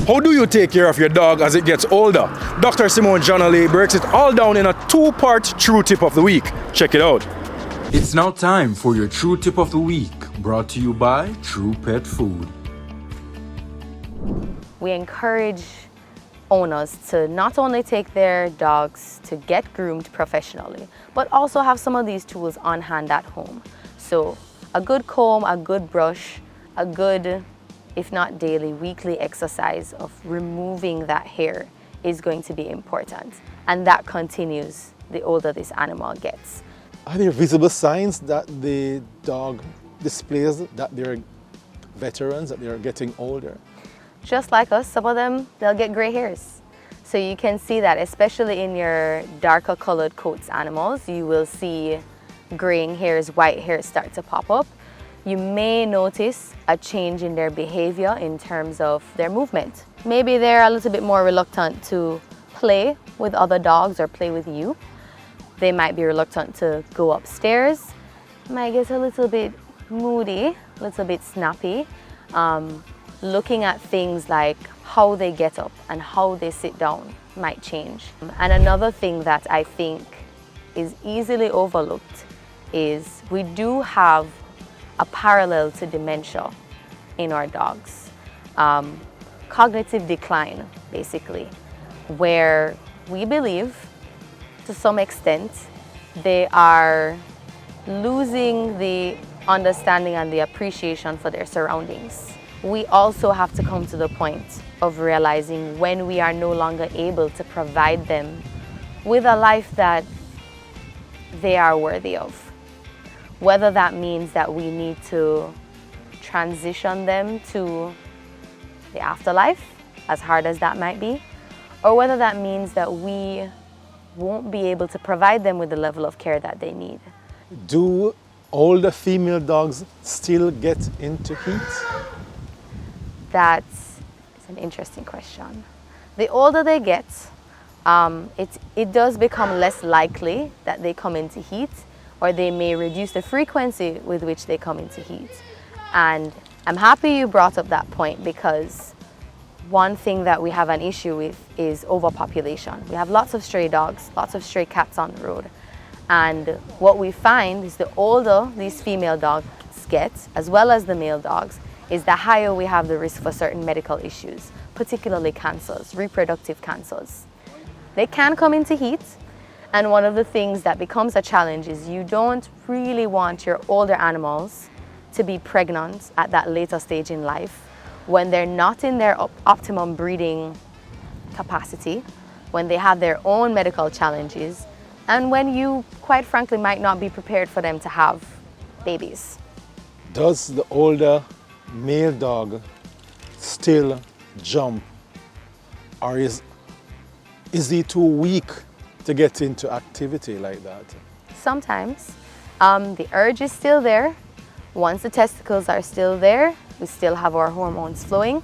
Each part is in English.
How do you take care of your dog as it gets older? Dr. Simone Johnale breaks it all down in a two-part True Tip of the Week. Check it out. It's now time for your True Tip of the Week, brought to you by True Pet Food. We encourage owners to not only take their dogs to get groomed professionally, but also have some of these tools on hand at home. So a good comb, a good brush, a good, if not daily, weekly exercise of removing that hair is going to be important. And that continues the older this animal gets. Are there visible signs that the dog displays that they're veterans, that they're getting older? Just like us, some of them, they'll get gray hairs. So you can see that, especially in your darker colored coats animals, you will see graying hairs, white hairs start to pop up. You may notice a change in their behavior in terms of their movement. Maybe they're a little bit more reluctant to play with other dogs or play with you. They might be reluctant to go upstairs, might get a little bit moody, a little bit snappy. Looking at things like how they get up and how they sit down might change. And another thing that I think is easily overlooked is we do have a parallel to dementia in our dogs. Cognitive decline, basically, where we believe to some extent they are losing the understanding and the appreciation for their surroundings. We also have to come to the point of realizing when we are no longer able to provide them with a life that they are worthy of. Whether that means that we need to transition them to the afterlife, as hard as that might be, or whether that means that we won't be able to provide them with the level of care that they need. Do older female dogs still get into heat? That's an interesting question. The older they get, it does become less likely that they come into heat, or they may reduce the frequency with which they come into heat. And I'm happy you brought up that point, because one thing that we have an issue with is overpopulation. We have lots of stray dogs, lots of stray cats on the road. And what we find is the older these female dogs get, as well as the male dogs, is the higher we have the risk for certain medical issues, particularly cancers, reproductive cancers. They can come into heat, and one of the things that becomes a challenge is you don't really want your older animals to be pregnant at that later stage in life when they're not in their optimum breeding capacity, when they have their own medical challenges, and when you, quite frankly, might not be prepared for them to have babies. Does the older male dog still jump, or is he too weak to get into activity like that? Sometimes. The urge is still there. Once the testicles are still there, we still have our hormones flowing,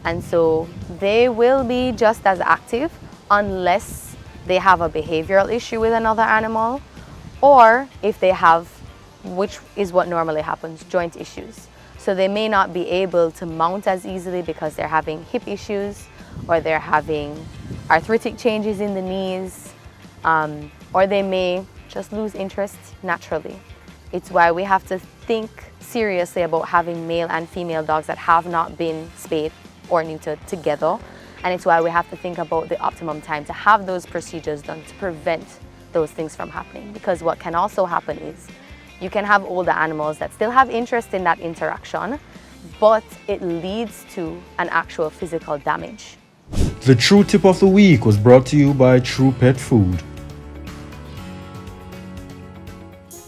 and so they will be just as active unless they have a behavioral issue with another animal, or if they have, which is what normally happens, joint issues. So they may not be able to mount as easily because they're having hip issues, or they're having arthritic changes in the knees, or they may just lose interest naturally. It's why we have to think seriously about having male and female dogs that have not been spayed or neutered together. And it's why we have to think about the optimum time to have those procedures done to prevent those things from happening. Because what can also happen is you can have older animals that still have interest in that interaction, but it leads to an actual physical damage. The True Tip of the Week was brought to you by True Pet Food.